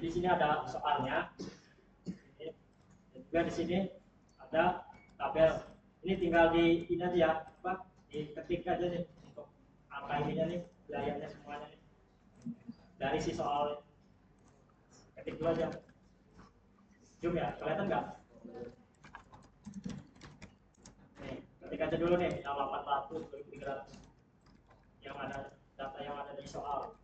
di sini ada soalnya. Ini. Dan juga di sini ada tabel. Ini tinggal di ini aja ya, apa? Diketik aja nih untuk angka ininya nih, biayanya semuanya nih. Dari si soal ketik dulu aja. Zoom ya, kelihatan nggak? Nih, ketik aja dulu nih, yang 800, 2300 yang ada data yang ada di soal.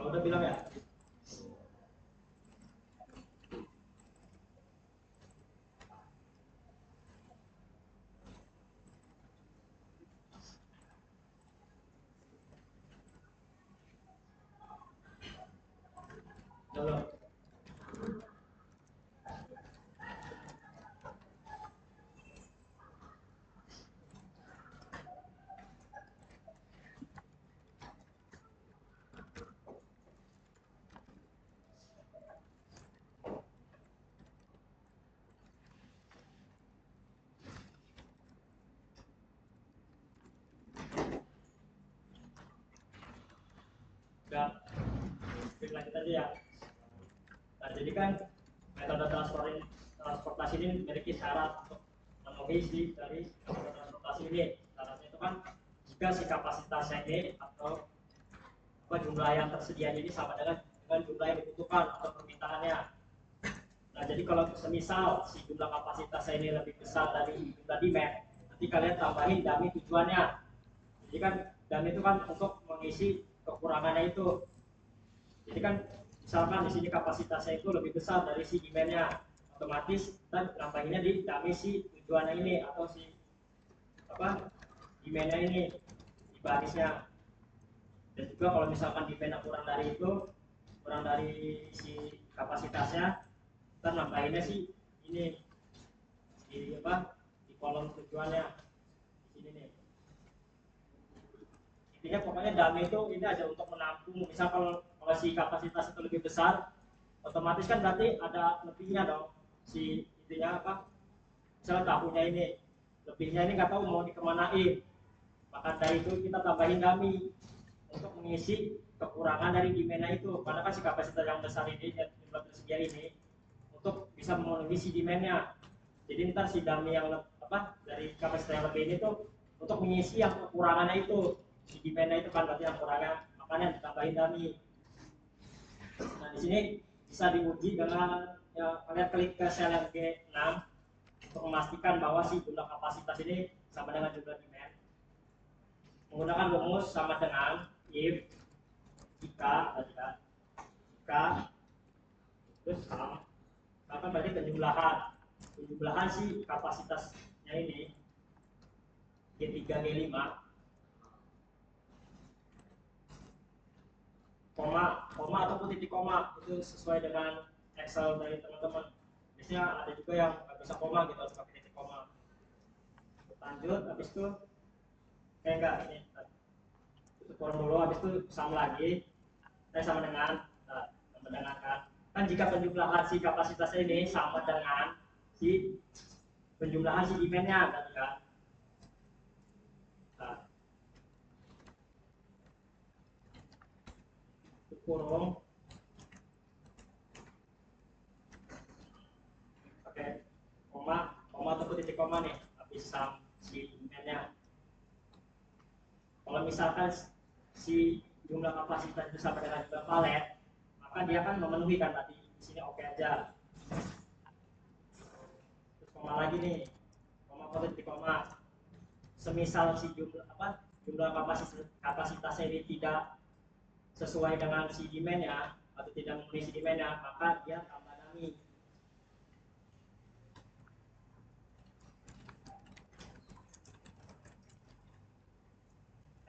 Kalau udah bilang ya. Belum. Udah. Kita lanjut aja ya. Nah, jadi kan metode transportasi ini memiliki syarat untuk memenuhi si dari metode transportasi ini. Syaratnya itu kan jika si kapasitasnya ini atau apa jumlah yang tersedia ini sama dengan jumlah yang dibutuhkan atau permintaannya. Nah, jadi kalau semisal si jumlah kapasitasnya ini lebih besar dari jumlah demand, nanti kalian tambahin dummy tujuannya. Jadi kan dummy itu kan untuk mengisi kekurangannya itu. Jadi kan misalkan di sini kapasitasnya itu lebih besar dari si demand-nya, otomatis kita nambahinnya di dummy si tujuannya ini atau si apa demand-nya ini di barisnya. Dan juga kalau misalkan demand kurang dari itu, kurang dari si kapasitasnya, kita nambahinnya sih ini di apa di kolom tujuannya di sini nih. Intinya pokoknya dummy itu ini aja untuk menampung. Misal kalau si kapasitas itu lebih besar, otomatis kan berarti ada lebihnya dong si intinya apa misalnya tahunya ini lebihnya ini nggak tahu mau dikemanain, maka dari itu kita tambahin dummy untuk mengisi kekurangan dari demand itu, karena kan si kapasitas yang besar ini yang jumlah tersedia ini untuk bisa memenuhi si demand-nya. Jadi ntar si dummy yang apa dari kapasitas yang lebih ini tuh untuk mengisi yang kekurangannya itu, si demand-nya itu kan berarti yang kurangnya, makanya ditambahin dummy. Nah di sini bisa diuji dengan ya, kalian klik ke sel yang G6 untuk memastikan bahwa si jumlah kapasitas ini sama dengan jumlah demand. Menggunakan rumus sama dengan if jika terus sama berarti penjumlahan si kapasitasnya ini G3 G5 koma ataupun titik koma itu sesuai dengan Excel dari teman-teman. Biasanya ada juga yang nggak bisa koma gitu, harus pakai titik koma. Lanjut, habis itu enggak ini tutup kurung dulu, habis itu sama lagi sama dengan kan jika penjumlahan si kapasitas ini sama dengan si penjumlahan si demand-nya berarti kan. Nah, kurung pakai koma atau titik koma nih habis si demand-nya. Kalau misalkan si jumlah kapasitas itu sama dengan jumlah palet, maka dia kan memenuhi kan tadi di sini oke aja. Terus koma lagi nih, koma atau titik koma. Semisal si jumlah kapasitasnya ini tidak sesuai dengan si demand-nya atau tidak memenuhi si demand-nya, maka dia tambah dummy.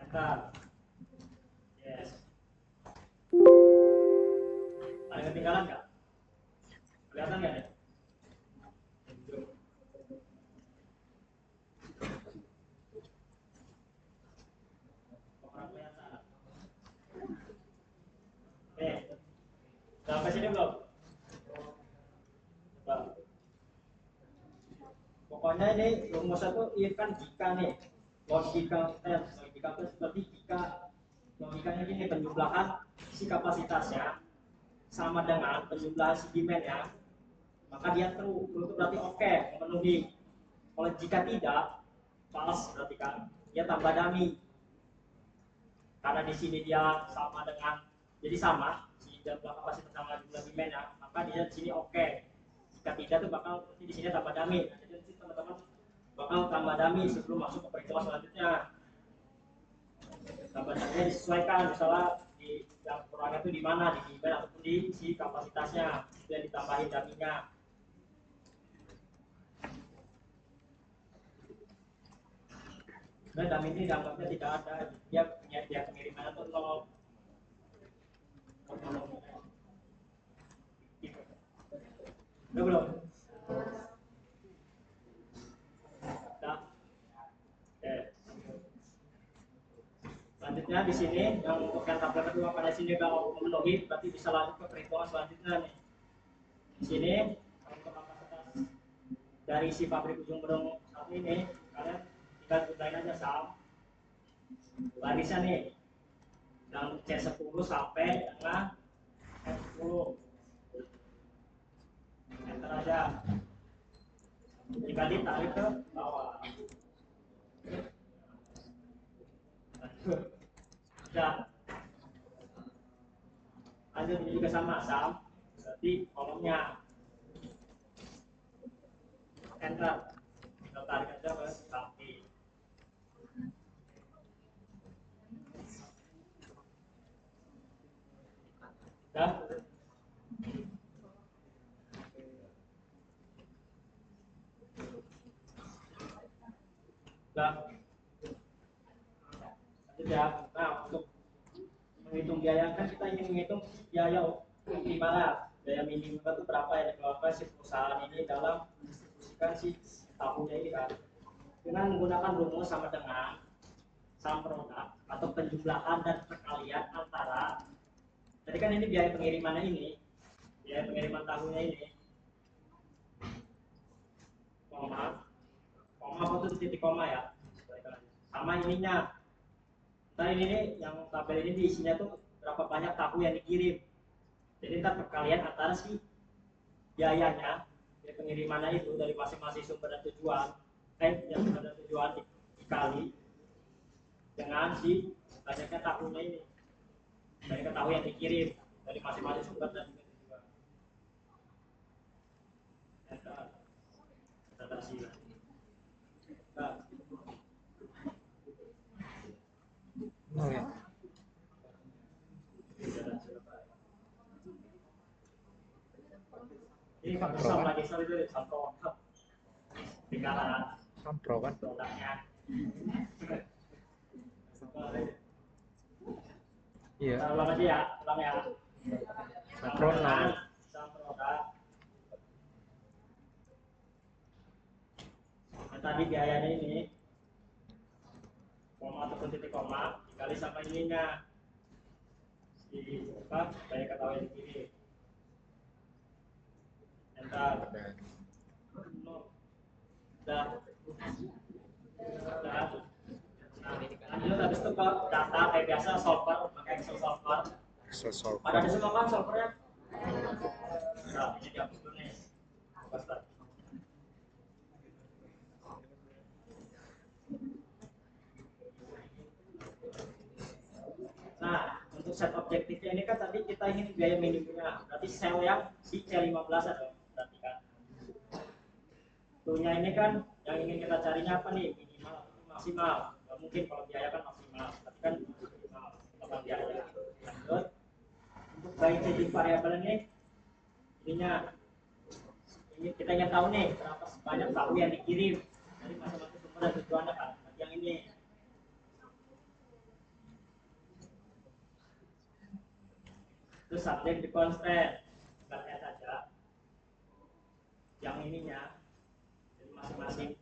Enter. Yes. Ada ketinggalan nggak? Kelihatan nggak nih? Oke. Sampai sini belum? contohnya ini rumusnya tuh kan jika nih logika itu seperti jika logikanya gini, penjumlahan si kapasitasnya sama dengan penjumlahan si demandnya, maka dia true itu berarti oke, memenuhi. Kalau jika tidak, false, berarti kan dia tambah dummy, karena di sini dia sama dengan, jadi sama si jumlah kapasitas sama jumlah demandnya, maka dia di sini oke. Jika tidak tuh bakal di sini tambah dummy. Jadi nanti teman-teman bakal tambah dummy sebelum masuk ke perhitungan selanjutnya. Tambah dummy disesuaikan, misalnya di yang kurangnya itu di mana, di demand ataupun di si kapasitasnya, itu yang ditambahin dummy-nya. Dan dummy ini dianggapnya tidak ada, dia punya biaya pengiriman itu 0. Udah belum? Udah. Oke. Selanjutnya di sini yang untuk yang tabel kedua pada sini kalau memenuhi, berarti bisa lanjut ke perhitungan selanjutnya nih. Di sini untuk kapasitas dari si pabrik ujung berung satu ini, kalian tinggal jumlahin aja saham barisan nih, yang C10 sampai dengan F10. Enter aja. Jika ditarik ke bawah. Sudah. Lanjut ini juga sama saham, berarti kolomnya. Enter. Kita tarik aja ke samping. Dah. Dah. Lanjut ya. Nah, untuk menghitung biaya kan kita ingin menghitung biaya optimal. Biaya minimum itu berapa yang dikeluarkan si perusahaan ini dalam mendistribusikan si tahunya ini kan. Dengan menggunakan rumus sama dengan sum produk atau penjumlahan dan perkalian antara, jadi kan ini biaya pengirimannya ini, biaya pengiriman tahunya ini, koma apa tuh titik koma ya, sama ininya. Nah ini nih yang tabel ini diisinya tuh berapa banyak tahu yang dikirim. Jadi ntar perkalian antara si biayanya dari pengirimannya itu dari masing-masing sumber dan tujuan, yang sumber dan tujuan dikali dengan si banyaknya tahunya ini, banyaknya tahu yang dikirim dari masing-masing sumber dan tujuan. Oh ya. Ini kan bersama lagi soal itu contoh bicara Sampro kan? produknya. Iya. Ulang aja ya, ulang ya. Sampro nol. Yang tadi biayanya ini koma ataupun titik koma dikali sama ininya di apa biaya ketahui di kiri. Enter. Udah. Nah, lanjut habis itu ke data kayak biasa solver, pakai Excel solver. Excel solver. Pada semua kan solvernya. Nah, ini dihapus dulu nih. Nah, untuk set objektifnya ini kan tadi kita ingin biaya minimumnya. Berarti sel yang si C15 ada. Berarti kan. Tuhnya ini kan yang ingin kita carinya apa nih? Minimal atau maksimal. Nggak mungkin kalau biaya kan maksimal. Tapi kan minimal. Total biaya. Lanjut. Untuk by changing variable ini, ininya. Ini kita ingin tahu nih berapa banyak tahu yang dikirim dari masing-masing sumber dan tujuannya kan. Yang ini. Terus subjek di constraint, kita lihat saja yang ininya, jadi masing-masing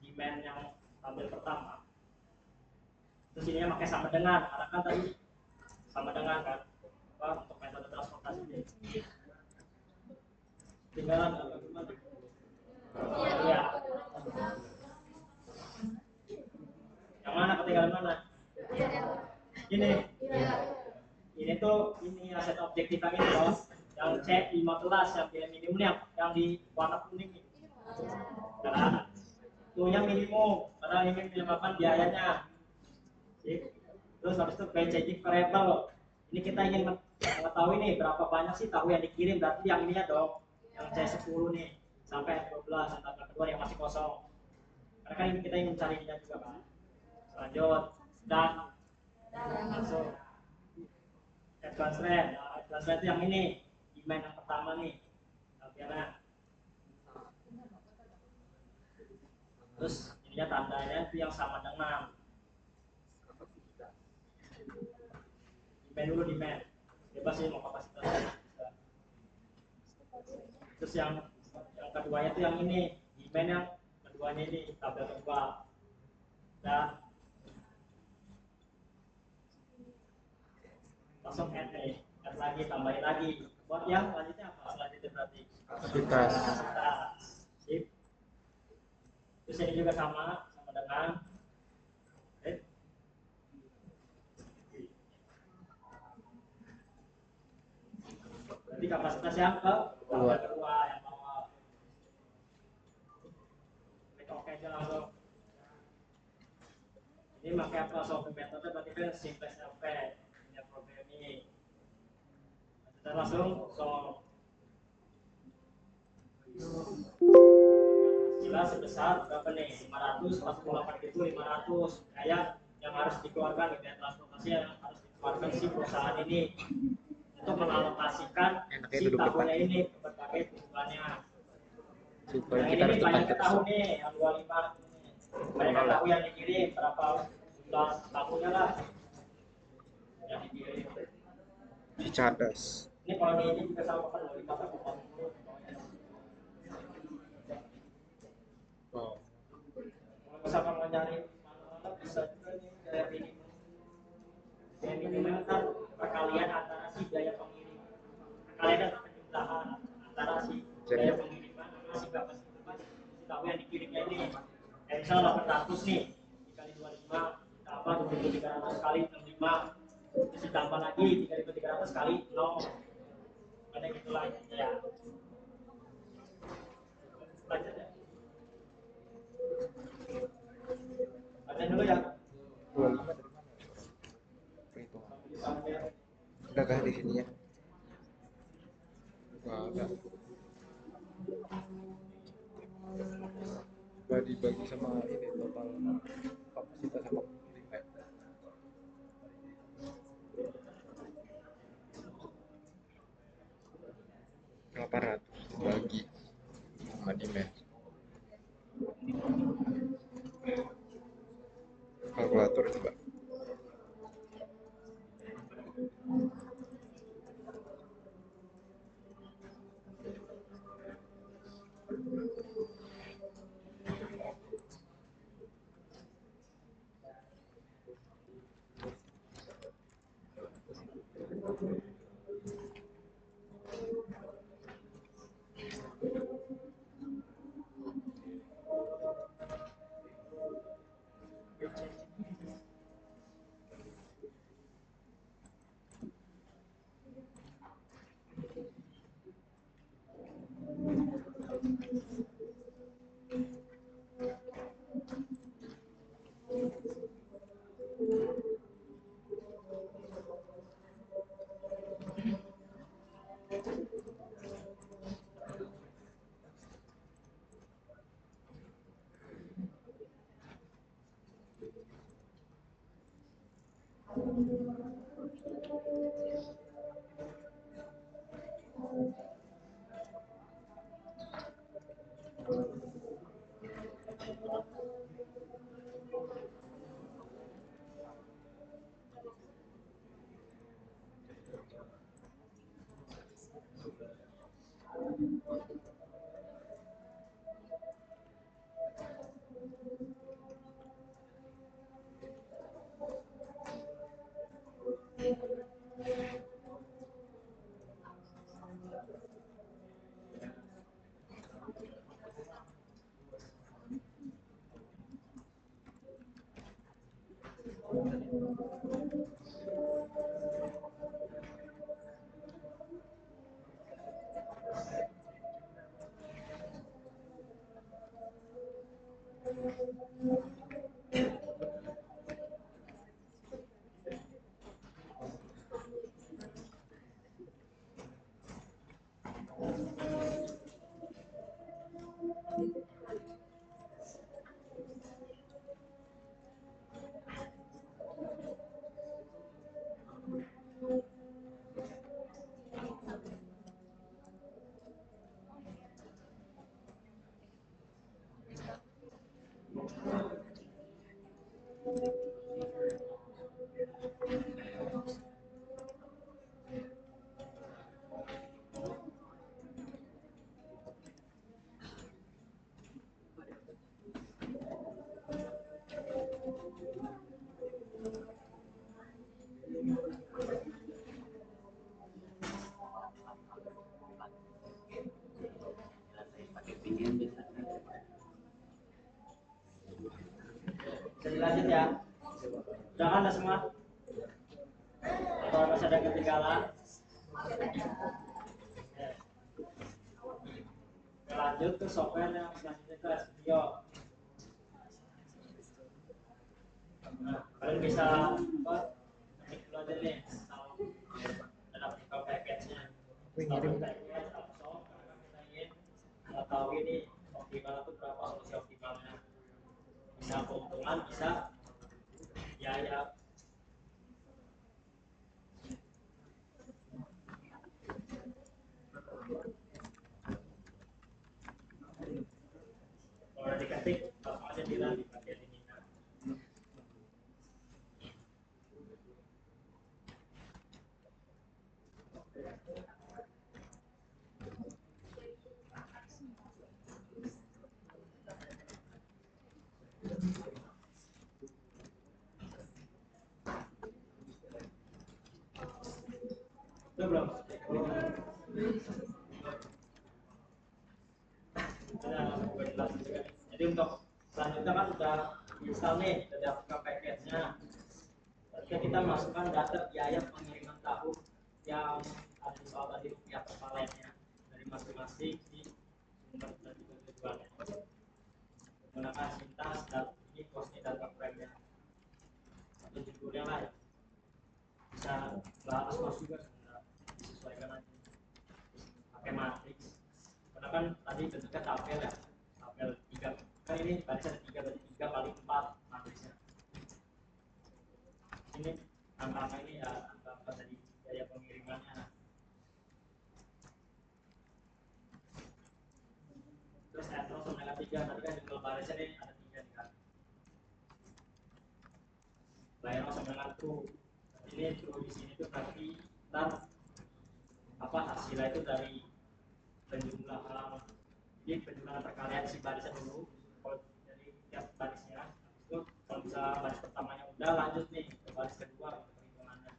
demand yang tabel pertama. Terus ininya pakai sama dengan, karena kan tadi sama dengan kan, apa untuk metode transportasi ini. Tinggalan apa gimana? Ya. Ini tuh ini aset objektif yang ini loh, yang C15 yang biaya minimumnya yang di warna kuning ini. Nah, itu yang minimum, padahal ini minimalkan biayanya. Terus habis itu pay changing variable. Ini kita ingin mengetahui nih berapa banyak sih tahu yang dikirim, berarti yang ini ya dong, yang C10 nih sampai 12 yang tanggal kedua yang masih kosong. Karena kan ini kita ingin mencari dia juga kan. Lanjut dan langsung advance rate. Nah, advance rate itu yang ini, demand yang pertama nih. Tampilannya. Terus ininya tandanya itu yang sama dengan demand dulu, demand bebas sih mau kapasitas. Terus yang keduanya itu yang ini, demand yang keduanya ini tabel kedua. Dan langsung add nih, add lagi, tambahin lagi. Buat yang selanjutnya apa? Selanjutnya berarti Kapasitas. Sip. Terus ini juga sama dengan berarti kapasitas yang kedua yang bawah. Klik oke aja langsung. Ini pakai apa software metode berarti kan simple LP punya program ini. Kita langsung hasilnya sebesar berapa nih? 548.500 kayak yang harus dikeluarkan biaya transportasi yang harus dikeluarkan si perusahaan ini untuk mengalokasikan si tahunya ini ke berbagai tujuannya. Supaya Yang kita harus ini tekan banyak terus. tahu nih yang 25 ini. Banyak tahu yang dikirim berapa jumlah tahunya lah yang dikirim. Si cerdas. Ini kalau ini juga sama kan 25 sampai 40. Wow. Kalau misalkan mau nyari mana-mana bisa juga nih biaya minimum. Biaya minimum kan perkalian antara si biaya pengirim, perkalian dan penjumlahan antara si biaya pengiriman sama si kapasitas si tahu yang dikirimnya ini. Kayak misal 800 nih dikali 25 ditambah 7.300 kali 65 terus ditambah lagi 3.300 kali 0 ada gitulah ya. Lanjut ya. Lanjut dulu ya. 25 dari mana? Perhitungan. Udah kah di sini ya? Nggak ada. Udah dibagi sama ini total kapasitas sama demand. 800 dibagi sama demand. Kalkulator coba. Bisa dilanjut ya. Udah kan semua? Atau masih ada ketinggalan? Lanjut ke software yang selanjutnya ke studio. Nah, kalian bisa apa? Ketik dulu aja nih, dalam package-nya. Ngirim Package langsung karena kita ingin tahu ini optimal itu berapa solusi optimalnya. Bisa keuntungan, bisa biaya. Kalau udah diketik, langsung aja bilang di bagian ini. Udah belum? Jadi untuk selanjutnya kan sudah install nih, sudah buka package-nya. Ketika kita masukkan data biaya pengiriman tahu yang ada di bawah tadi rupiah per paletnya dari masing-masing di sumber dan juga tujuannya. Menggunakan sintas dan ini costnya data frame-nya. Atau judulnya lah ya. Bisa bahas kos juga sebenarnya disesuaikan aja. Pakai matrix. Karena kan tadi bentuknya tabel ya, tabel 3 kan ini baca 3 berarti 3 kali 4 matriksnya. Ini angka ini ya angka tadi biaya pengirimannya. Terus enter sama dengan 3 tadi kan jumlah barisnya ini ada 3 nih kan. Lain sama dengan true. Ini true di sini tuh berarti ntar apa hasilnya itu dari penjumlahan. Jadi penjumlahan perkalian si barisnya dulu. Kalau dari tiap barisnya itu kalau bisa baris pertamanya udah lanjut nih ke baris kedua perhitungannya.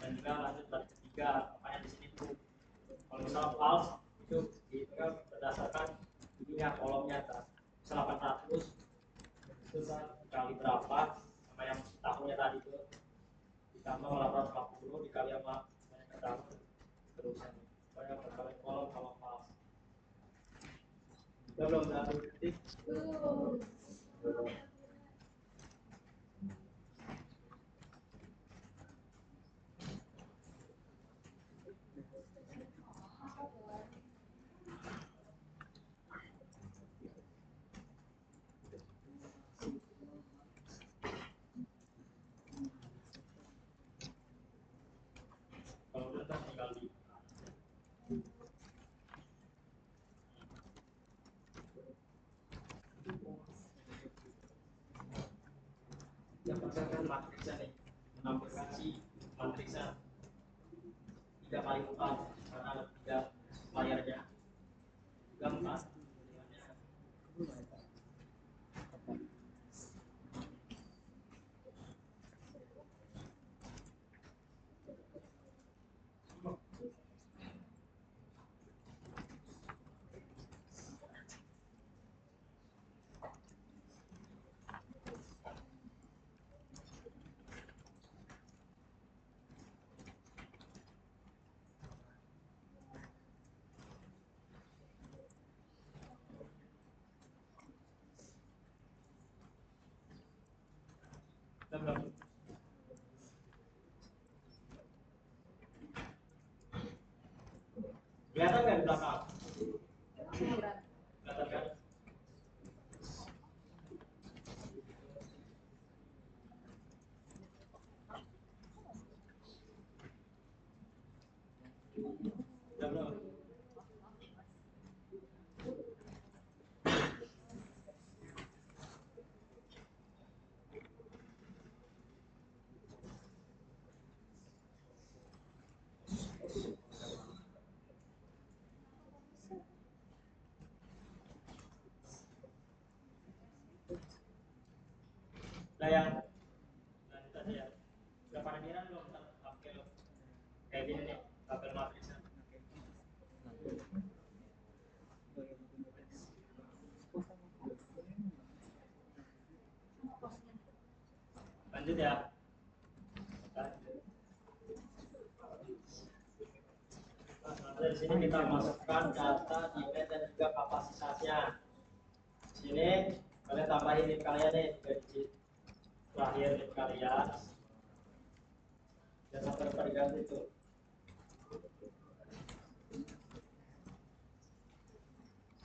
Dan juga lanjut baris ketiga. Makanya di sini tuh kalau misalnya false itu dihitung berdasarkan ininya kolomnya kan. Misal 800 itu kan dikali berapa sama yang tahunnya tadi itu ditambah 840 dikali sama banyak tahun terusan. Pokoknya berkali kolom kalau false. Kita belum satu titik. Kalau udah kan tinggal di yang berdasarkan matriksnya nih menampilkan si matriksnya 3 kali 4 karena ada 3 layarnya juga 4 belum. Kelihatan nggak di belakang? Kelihatan kan? Udah belum? Udah ya? Nah, tadi ya. Udah pada miran belum? Tampil kayak gini nih, tampil matrisnya. Lanjut ya. Nah, dari sini kita masukkan data demand dan juga kapasitasnya. Sini kalian tambahin nih kalian nih 3 digit terakhir nih kalian. Jangan sampai lupa diganti tuh.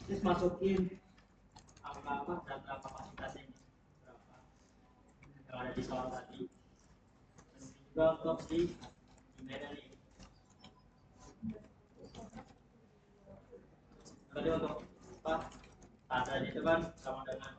Terus masukin apa data kapasitasnya ini berapa yang ada di soal tadi. Dan juga untuk di demand nih. Tadi untuk apa? Tanda itu kan sama dengan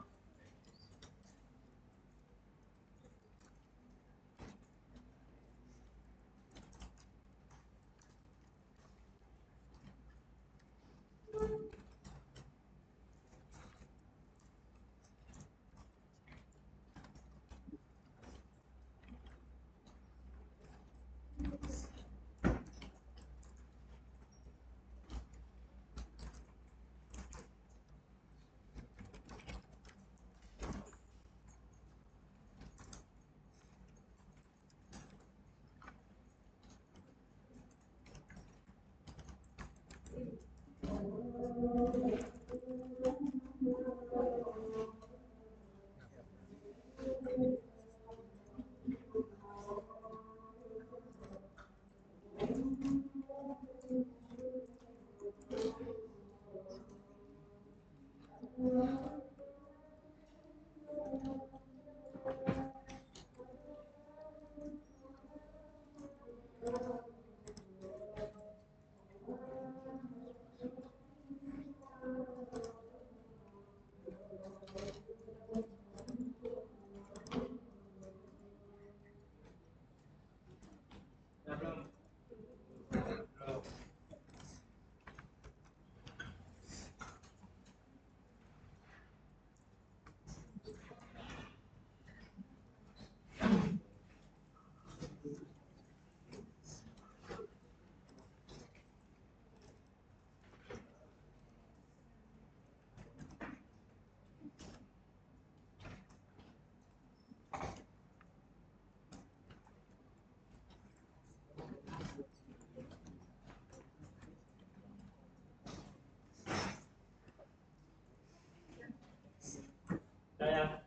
saya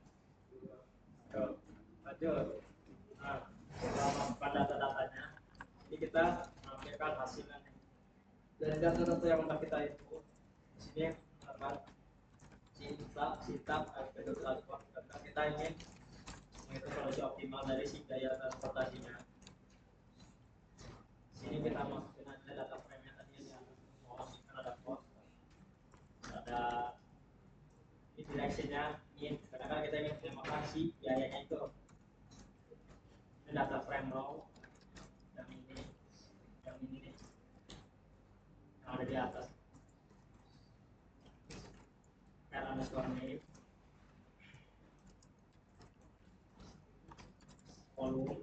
lanjut. Nah, setelah masukkan data-datanya, ini kita menampilkan hasilnya. Dari data-data yang udah kita itu, di sini akan sitab, pedal transport. Karena kita ingin menghitung solusi optimal dari si daya transportasinya. Sini kita masukin aja data frame-nya tadi yang di atas cost, kan ada cost, ada direction-nya, ini karena kan kita ingin menyamakan si biayanya itu. Ini data frame raw, yang ini nih, yang ada di atas. R underscore name, volume,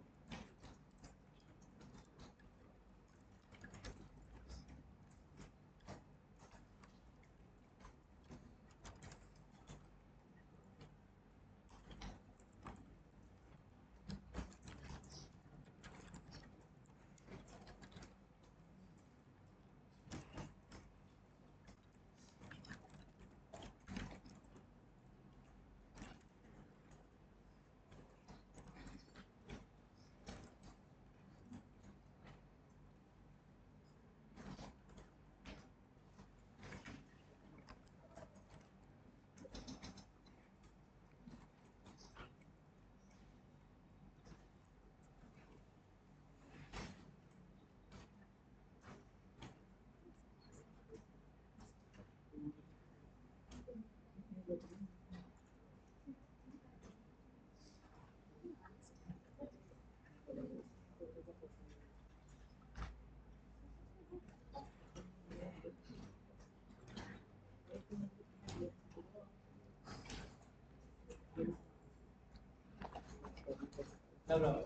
Udah belum?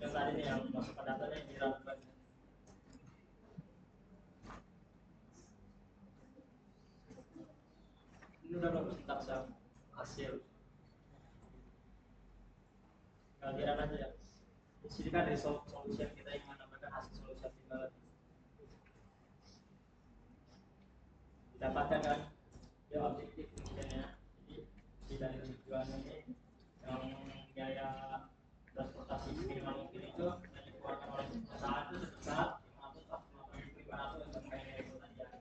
Yang tadi nih yang masuk ke datanya yang diragukan. Ini udah belum sintaks hasil. Kalian aja ya. Di sini kan result solution kita yang menambahkan hasil solution kita didapatkan kan ya objektif fungsinya. Jadi dari tujuan ini yang biaya transportasi minimal mungkin itu yang dikeluarkan oleh perusahaan itu sebesar 500 sampai 500 tadi ya.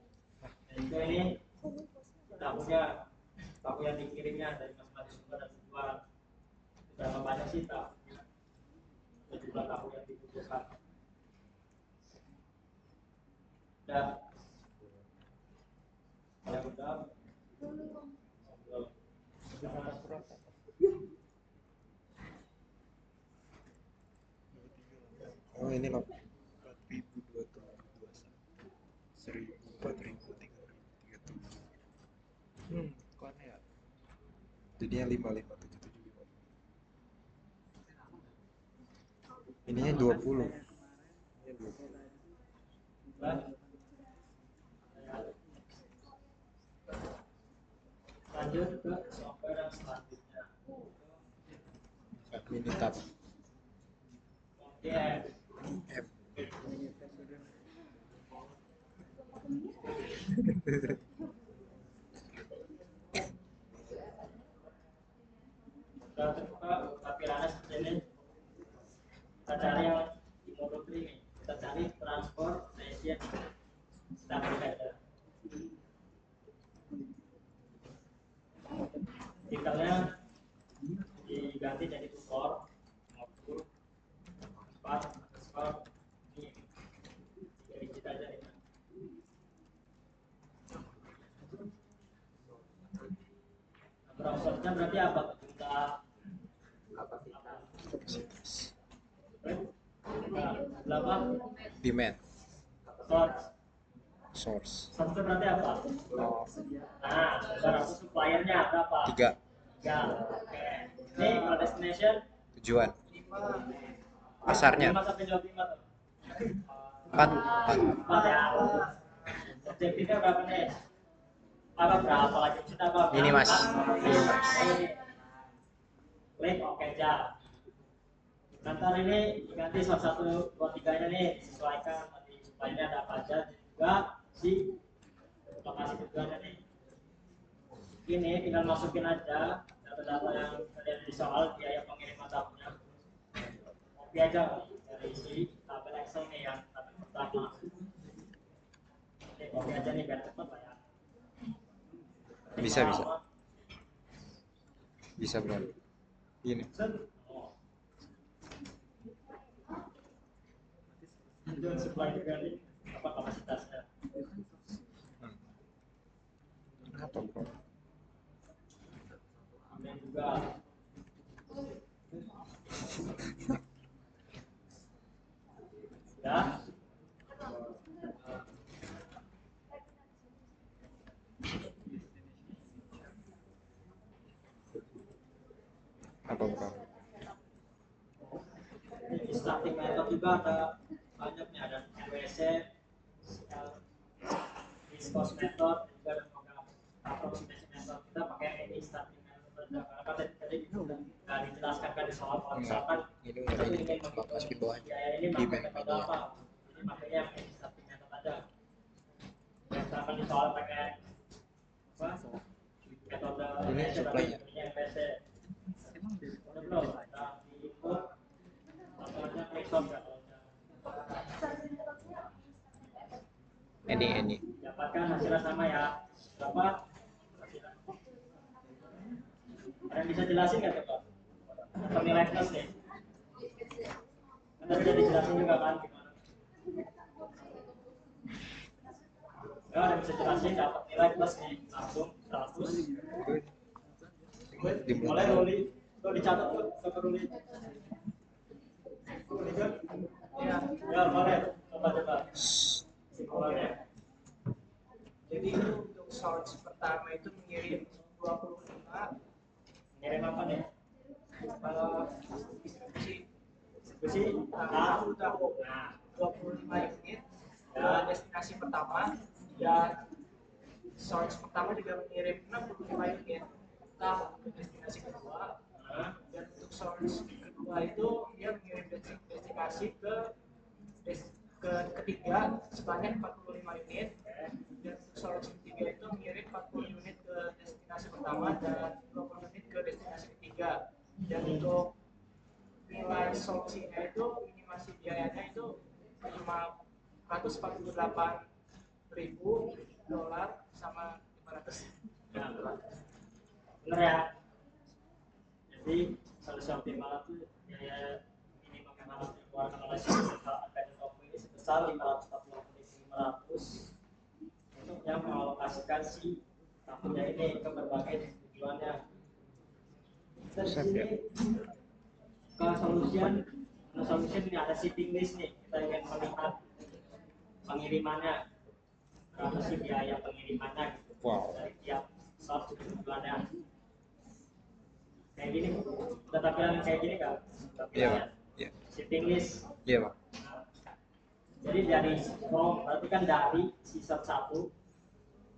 Dan juga ini tahu yang dikirimnya dari masing-masing sumber dan tujuan berapa banyak sih tahunya jumlah tahu yang dibutuhkan. Dan yang udah Oh ini 4.221, 1.000, 4.000, 3.000, 3.000. Kok aneh ya? Jadinya 5.5775. Ininya 20. Ini 20. lanjut ke software yang selanjutnya. Minitab. ODM. M. Sudah terbuka tampilannya seperti ini. Kita cari yang di modul ini. Kita cari transportation stabilizer. Titelnya diganti jadi tutor modul 4 ini 3 digit aja ya. Browsernya berarti apa? Jumlah Kapasitas. berapa? Demand. Source Source. itu berarti apa? Oh. Nah, saudara suppliernya berapa? 3. 3. Oke. Ini kalau destination Tujuan. Pasarnya 5 sampai 25 tuh. 4. 4 ya. Objektifnya berapa nih? Apa berapa lagi kita apa? Ini mas. Klik oke aja. Kantor ini diganti salah 1, 2, 3 nya nih disesuaikan tadi suppliernya ada apa aja dan juga si lokasi tujuannya nih. Ini tinggal masukin aja data-data yang terjadi di soal biaya pengiriman tahunya. Copy aja dari si tabel Excel nih yang tabel pertama. Oke, copy aja nih biar cepat lah ya. Bisa. Bisa berapa? Ini. Oh. Tujuan supply juga nih apa kapasitasnya? Apa bro? Dan juga ya. Apa bro? Di starting method juga ada banyaknya, ada MWC, discourse method, juga ada approximation method. Kita pakai ini starting method saja karena tadi nggak dijelaskan kan di soal kalau misalkan Ini kita ini ingin masukin bawahnya. biaya ini pakai Demand metode apa? Ini makanya yang ini starting method aja. Misalkan di soal pakai apa? Metode Ini supply-nya. ini MWC. Udah belum? Kita di input contohnya Microsoft ya. Ini. Dapatkan hasilnya sama ya. Berapa? Ada yang bisa jelasin nggak coba? Atau nilai plus nih? Kan tadi udah dijelasin juga kan gimana? Ya, ada yang bisa jelasin dapat nilai plus nih langsung 100. Boleh Ruli, tuh dicatat tuh ke Ruli. Ruli kan? Ya boleh. Coba. Simpulannya. Jadi untuk source pertama itu mengirim diskusi Nah, udah nah 25 unit destinasi pertama, dan source pertama juga mengirim 65 unit kita ke destinasi kedua. Dan untuk source kedua itu dia mengirim destinasi ke ketiga sebanyak 45 unit, dan untuk source ketiga itu mengirim 40 unit ke destinasi pertama dan 20 unit ke destinasi ketiga. Dan untuk nilai solusinya itu minimasi biayanya itu cuma $148.000 sama 500. bener ya. Jadi solusi optimal itu biaya minimum yang harus dikeluarkan oleh si akademi Toko ini sebesar 540.500 untuk yang mengalokasikan si tahunnya ini ke berbagai tujuannya. Dari sini ke solusian ini ada shipping list nih, kita ingin melihat pengirimannya berapa sih biaya pengirimannya gitu. Wow. Dari tiap shop tujuannya kayak gini, udah tampilan kayak gini kan? Iya Pak. Iya. Shipping list. Iya Pak. Jadi dari from berarti kan dari season 1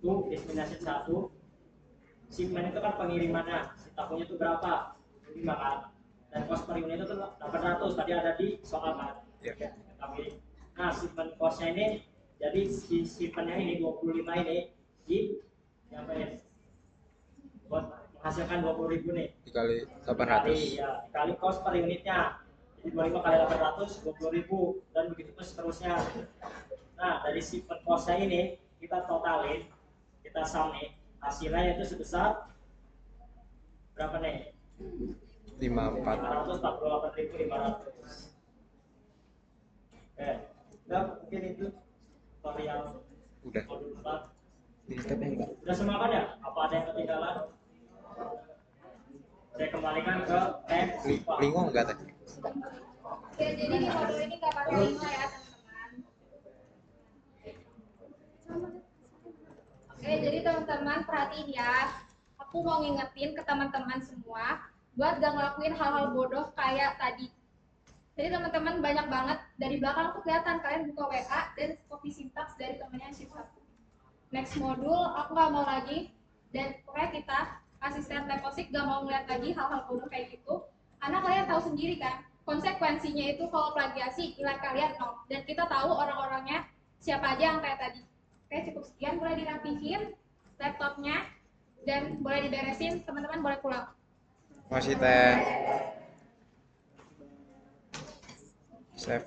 tuh destinasi 1, shipment itu kan pengirimannya, si tahunnya itu berapa? 5 kan? Dan cost per unit itu 800 tadi ada di soal kan? Iya. Tapi nah shipment costnya ini, jadi si shipmentnya ini 25 ini di ngapain? Buat menghasilkan 20.000 nih. Dikali Dikali 800. ya, dikali cost per unitnya. Jadi 25 kali 800 20.000 dan begitu terus seterusnya. Nah, dari shipment costnya ini kita totalin, kita sum nih, hasilnya itu sebesar berapa nih? 54. 548.500. Udah mungkin itu tutorial Udah. modul 4. Ini stepnya enggak. Udah semua kan ya? Apa ada yang ketinggalan? Saya kembalikan ke IPA. Lingo enggak teh? Oke, jadi di modul ini nggak pakai lima ya teman-teman. Oke, jadi teman-teman perhatiin ya. Aku mau ngingetin ke teman-teman semua buat gak ngelakuin hal-hal bodoh kayak tadi. Jadi teman-teman banyak banget dari belakang tuh kelihatan kalian buka WA dan copy sintaks dari temennya yang shift 1. Next modul aku nggak mau lagi, dan pokoknya kita asisten leposik gak mau ngeliat lagi hal-hal bodoh kayak gitu. Karena kalian tahu sendiri kan, konsekuensinya itu kalau plagiasi nilai kalian 0, dan kita tahu orang-orangnya siapa aja yang kayak tadi. Oke, cukup sekian, boleh dirapihin laptopnya dan boleh diberesin, teman-teman boleh pulang. Masih teh. Save.